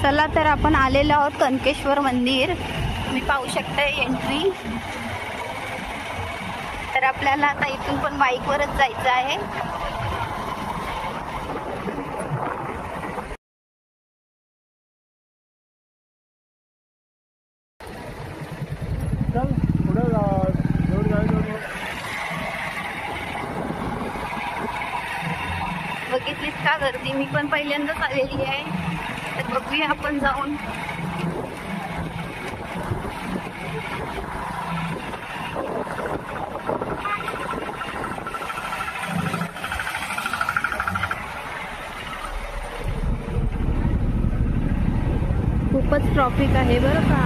चला तर आपण आलेलो आहोत कनकेश्वर मंदिर. मी पाहू शकते एंट्री. तर आपल्याला आता इथून पण बाईकवरच जायचं आहे. बघितलीस का गर्दी? मी पण पहिल्यांदाच आलेली आहे. तर बघूया आपण जाऊन. खूपच ट्रॅफिक आहे बरं का.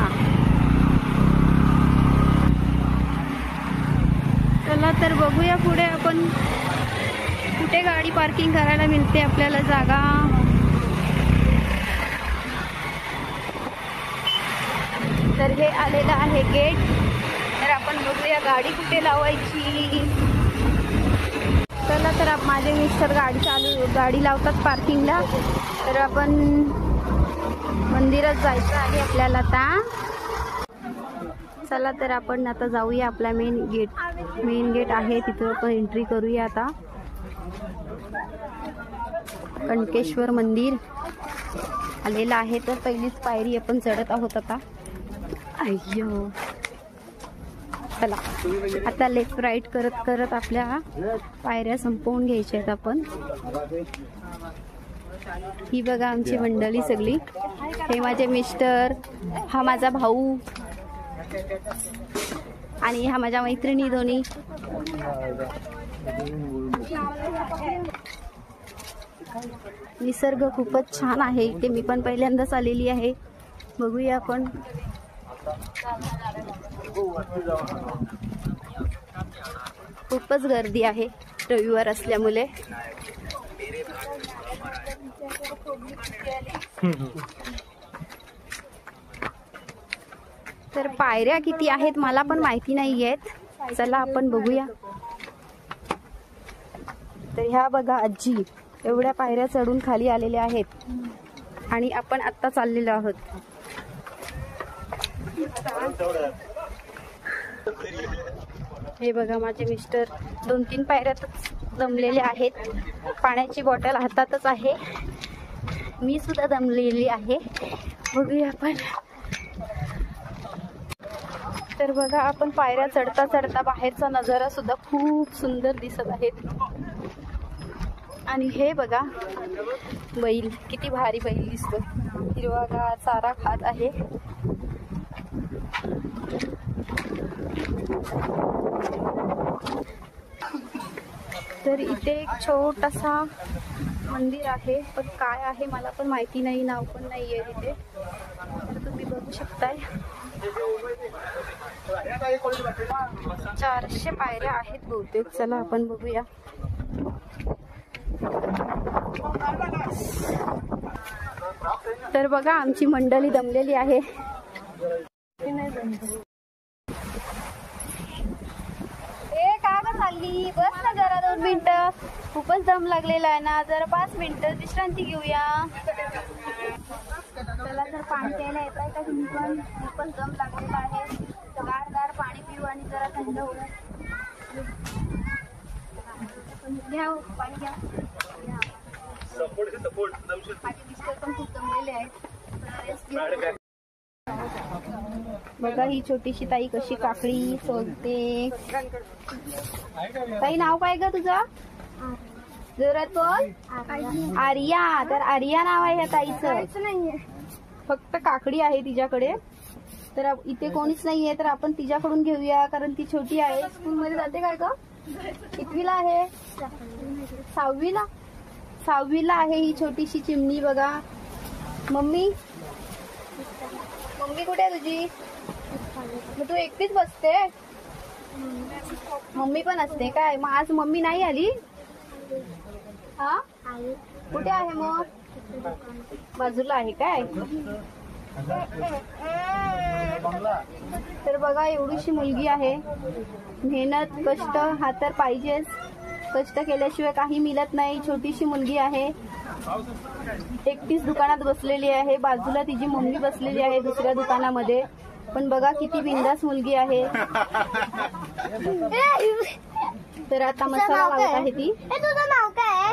चला तर बघूया पुढे आपण कुठे गाडी पार्किंग करायला मिळते आपल्याला जागा. तर हे आलेलं आहे गेट. तर आपण बघूया गाडी कुठे लावायची. चला तर माझे मिस्टर गाडी लावतात पार्किंगला. तर आपण मंदिरात जायचं आहे आपल्याला आता. चला तर आपण आता जाऊया. आपला मेन गेट आहे तिथं आपण एंट्री करूया आता. कनकेश्वर मंदिर आलेलं आहे. तर पहिलीच पायरी आपण चढत आहोत आता. अय्यो. चला आता लेफ्ट राईट करत करत आपल्या पायऱ्या संपवून घ्यायच्या आहेत आपण. ही बघा आमची मंडळी सगळी. हे माझे मिस्टर, हा माझा भाऊ आणि हा माझ्या मैत्रिणी दोन्ही. निसर्ग खूपच छान आहे इथे. मी पण पहिल्यांदाच आलेली आहे. बघूया आपण. खूपच गर्दी आहे रविवार असल्यामुळे. तर पायऱ्या किती आहेत मला पण माहिती नाही आहेत. चला आपण बघूया. तर ह्या बघा आजी एवढ्या पायऱ्या चढून खाली आलेल्या आहेत आणि आपण आत्ता चाललेलो आहोत. हे बघा माझे मिस्टर 2-3 पायऱ्यातच दमलेले आहेत. पाण्याची बॉटल हातातच आहे. मी सुद्धा दमलेली आहे. बघूया आपण. तर बघा आपण पायऱ्या चढता चढता बाहेरचा नजारा सुद्धा खूप सुंदर दिसत आहेत. आणि हे बघा बैल, किती भारी बैल दिसतो. हिरवागार चारा खात आहे. तर इथे एक छोटासा मंदिर आहे. पण काय आहे मला पण माहिती नाही. नाव पण नाही आहे तिथे. तर तुम्ही बघू शकताय. 400 पायऱ्या आहेत बहुतेक. चला आपण बघूया. तर बघा आमची मंडळी दमलेली आहे. चालली बस ना जरा 2 मिनिटं. खूपच दम लागलेला आहे ना. जरा 5 मिनिटं विश्रांती घेऊया. चला तर पाणी प्यायला येत आहे का तुम्ही पण? खूपच दम लागलेला आहे. गार पाणी पिऊ आणि जरा थंड होऊ. घ्या पाणी घ्या. माझे मिस्टर पण खूप दमलेले आहेत. बघा ही छोटीशी ताई कशी काकडी सोलते. ताई नाव काय ग तुझं? जोरात बोल. आर्या. तर आर्या नाव आहे या ताईचं. फक्त काकडी आहे तिच्याकडे. तर इथे कोणीच नाहीये. तर आपण तिच्याकडून घेऊया कारण ती छोटी आहे. स्कूल मध्ये जाते काय ग? कितवीला आहे? 6वीला. 6वीला आहे ही छोटीशी चिमणी. बघा मम्मी कुठे आहे तुझी? मग तू एकटीच बसते? मम्मी पण असते काय? मग आज मम्मी नाही आली? हा कुठे आहे मग? बाजूला आहे काय? तर बघा एवढीशी मुलगी आहे. मेहनत कष्ट हा तर पाहिजेच. कष्ट केल्याशिवाय काही मिळत नाही. छोटीशी मुलगी आहे, एकटीच दुकानात बसलेली आहे. बाजूला तिची मम्मी बसलेली आहे दुसऱ्या दुकानामध्ये. पण बघा किती बिंदास मुलगी आहे. तर आता मसाला लावत आहे ती. तुझं नाव काय?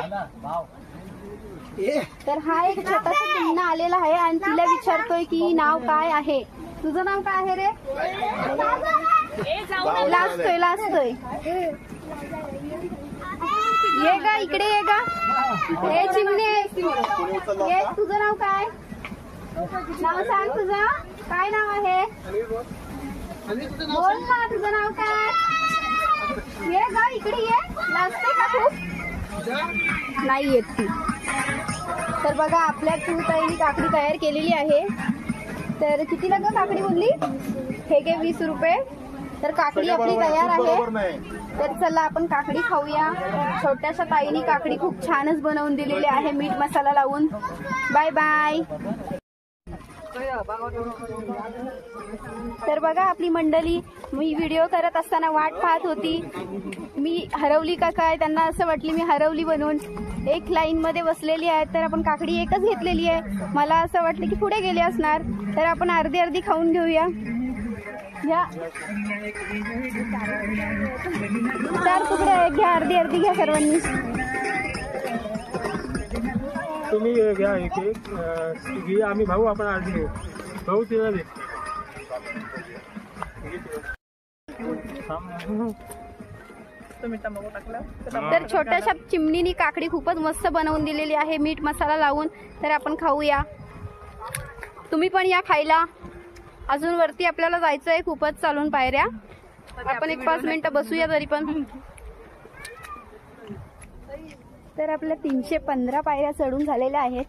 तर हा एक छोटासा चिमणा आलेला आहे आणि तिला विचारतोय की नाव काय आहे. तुझं नाव काय आहे रे? लाजतोय. ये गा इकडे, ये गा. हे चिमणे, ये. तुझं नाव काय? नाव सांग तुझं. काय नाव आहे? बोल ना, तुझं नाव काय? ये गा इकडे, ये. लाजते का खूप? नाही येत ती. तर बघा आपल्या ताईंनी काकडी तयार केलेली आहे. तर कितीला ग काकडी बोलली? हे घे 20 रुपये. तर काकडी आपली तयार आहे. तर चला आपण काकडी खाऊया. छोट्याशा ताईनी काकडी खूप छानच बनवून दिलेली आहे मीठ मसाला लावून. Bye bye. तर बघा आपली मंडळी मी व्हिडिओ करत असताना वाट पाहत होती. मी हरवली का काय, त्यांना असं वाटली मी हरवली बनवून. एक लाईन मध्ये बसलेली आहे. तर आपण काकडी एकच घेतलेली आहे. मला असं वाटलं की पुढे गेले असणार. तर आपण अर्धी अर्धी खाऊन घेऊया. घ्या 4 तुकडे आहेत, घ्या अर्धी अर्धी घ्या सर्वांनी. तुम्ही घ्या एक एक घे. आम्ही भाऊ आपण अर्धी घेऊ. भाऊ तिला दे. तर छोट्याशा चिमणीनी काकडी खूपच मस्त बनवून दिलेली आहे मीठ मसाला लावून. तर आपण खाऊया. तुम्ही पण या खायला. अजून वरती आपल्याला जायचं आहे खूपच चालून पायऱ्या. आपण एक 5 मिनिटं बसूया तरी पण. तर आपल्या 315 पायऱ्या चढून झालेल्या आहेत.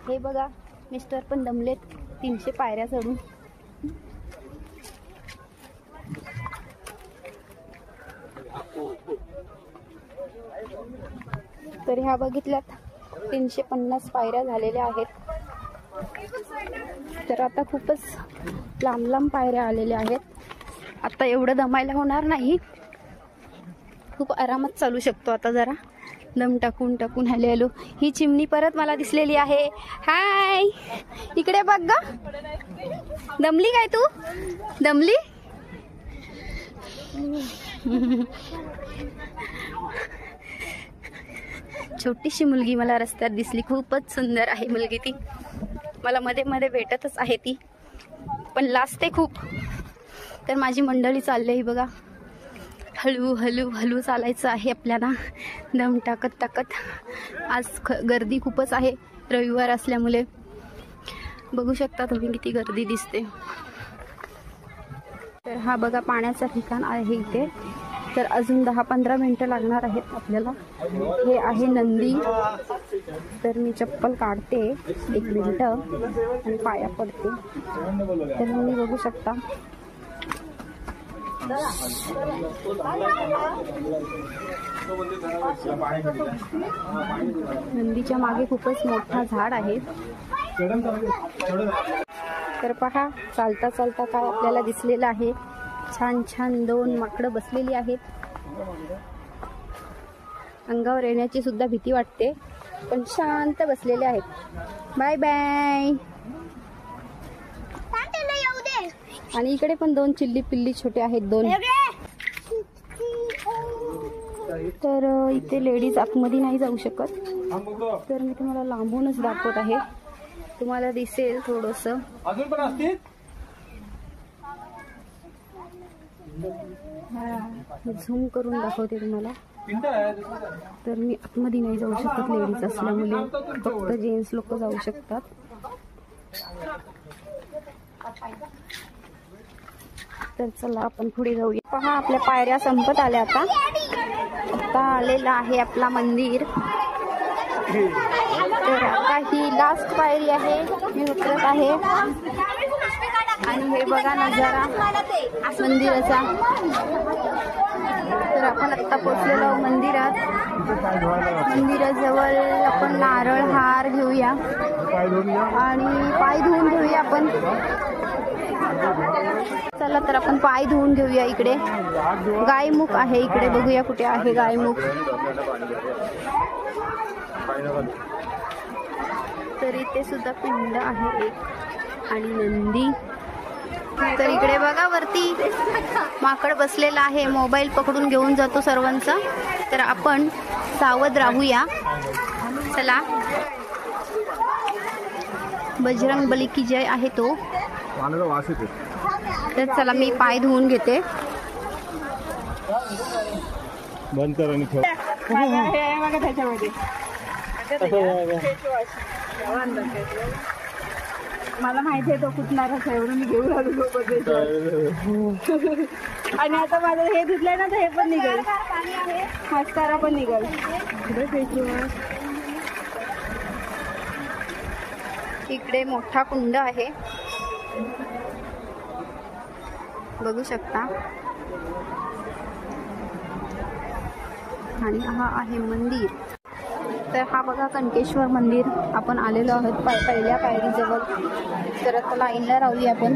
हे बघा मिस्टर पण दमलेत 300 पायऱ्या चढून. तर ह्या बघितल्यात 350 पायऱ्या झालेल्या आहेत. तर आता खूपच लांब लांब पायऱ्या आलेल्या आहेत. आता एवढं दमायला होणार नाही. खूप आरामात चालू शकतो आता. जरा दम टाकून टाकून हॅलो. ही चिमणी परत मला दिसलेली आहे. हाय इकडे बघ ग. दमली काय तू? दमली? छोटीशी मुलगी मला रस्त्यात दिसली. खूपच सुंदर आहे मुलगी ती. मला मध्ये मध्ये भेटतच आहे ती, पण लाजते खूप. तर माझी मंडळी चालली आहे बघा. हळू हळू हळू चालायचं आहे आपल्याला दम टाकत टाकत. आज गर्दी खूपच आहे रविवार असल्यामुळे. बघू शकता तुम्ही किती गर्दी दिसते. तर हा बघा पाण्याचा ठिकाण आहे इथे. तर अजून 10-15 मिनिटं लागणार आहेत आपल्याला. हे आहे नंदी. तर मी चप्पल काढते 1 मिनिटं आणि पाया पडते. तर तुम्ही बघू शकता नंदीच्या मागे खूपच मोठा झाड आहे. तर पहा चालता चालता काय आपल्याला दिसलेलं आहे. छान छान 2 माकडं बसलेली आहेत. अंगावर येण्याची सुद्धा भीती वाटते, पण शांत बसलेले आहेत. Bye bye. आणि इकडे पण 2 चिल्ली पिल्ली छोटे आहेत 2. तर इथे लेडीज आतमध्ये नाही जाऊ शकत. तर मी तुम्हाला लांबूनच दाखवत आहे. तुम्हाला दिसेल थोडस. झूम करून दाखवते तुम्हाला. तर मी आतमध्ये नाही जाऊ शकत लेडीज असल्यामुळे. फक्त जेंट्स लोक जाऊ शकतात. तर चला आपण पुढे जाऊया. पहा आपल्या पायऱ्या संपत आल्या. आता आलेला आहे आपला मंदिर. तर आता ही लास्ट पायरी आहे. मी उतरत आहे आणि हे बघा नजारा मंदिराचा. तर आपण आता पोहोचलेलो आहोत मंदिरात. मंदिराजवळ आपण नारळ हार घेऊया आणि पाय धुवून घेऊया आपण. चला तर आपण पाय धुवून घेऊया. इकडे गायमुख आहे, इकडे बघूया कुठे आहे गायमुख. तर इथे सुद्धा पिंड आहे एक आणि नंदी. तर इकडे बघा वरती माकड बसलेला आहे, मोबाईल पकडून घेऊन जातो सर्वांचा. तर आपण सावध राहूया. चला, बजरंग बली की जय आहे तो. तर चला मी पाय धुवून घेते. बंद कर आणि ठेव. मला माहिती आहे तो कुठणारच आहे म्हणून मी घेऊन आलो. आणि आता माझं हे धुतलंय ना तर हे पण निघेल, मस्कारा पण निघेल. इकडे मोठा कुंड आहे, बघू शकता. आणि हा आहे मंदिर. तर हा बघा कणकेश्वर मंदिर. आपण आलेलो आहोत पहिल्या पायरीजवळ. तर आता लाईनला राहूया आपण.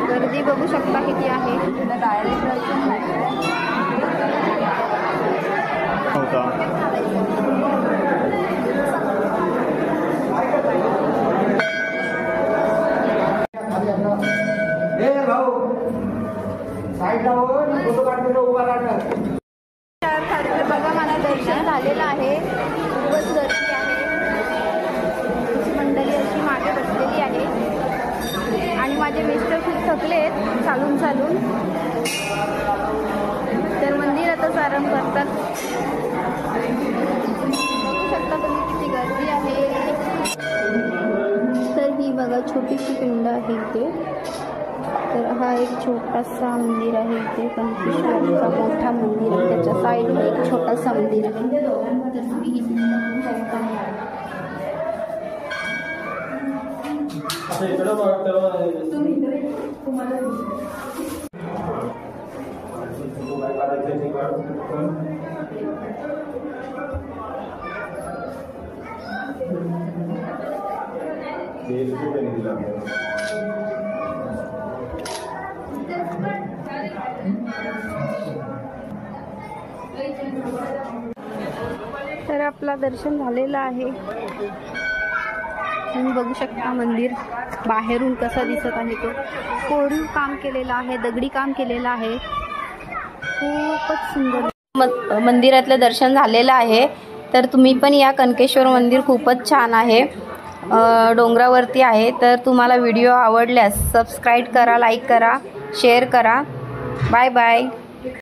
गर्दी बघू शकता किती आहे. डायरेक्ट दर्शन बघा मला दर्शन झालेलं आहे. खूपच गर्दी आहे. मंडळी अशी मागे बसलेली आहे आणि माझे मिस्टर खूप थकलेत चालून चालून. तर मंदिरातच आराम करतात. बघू शकता तुम्ही किती गर्दी आहे. तर ही बघा छोटीशी पिंड आहे इथे. तर हा एक छोटासा मंदिर आहे इथे. कणकेश्वरचा मोठा मंदिर आहे, त्याच्या साईडला एक छोटासा मंदिर आहे. तर तुम्ही ही पिंड बघू शकता. तर आपला दर्शन झालेलं आहे. तुम्ही बघू शकता मंदिर बाहेरून कसा दिसत आहे. तो कोरीव काम केलेलं आहे, दगडी काम केलेलं आहे. खूपच सुंदर मंदिरातलं दर्शन झालेलं आहे. तर तुम्ही पण या. कणकेश्वर मंदिर खूपच छान आहे, डोंगरावरती आहे. तर तुम्हाला व्हिडिओ आवडल्यास सबस्क्राईब करा, लाईक करा, शेअर करा. Bye bye.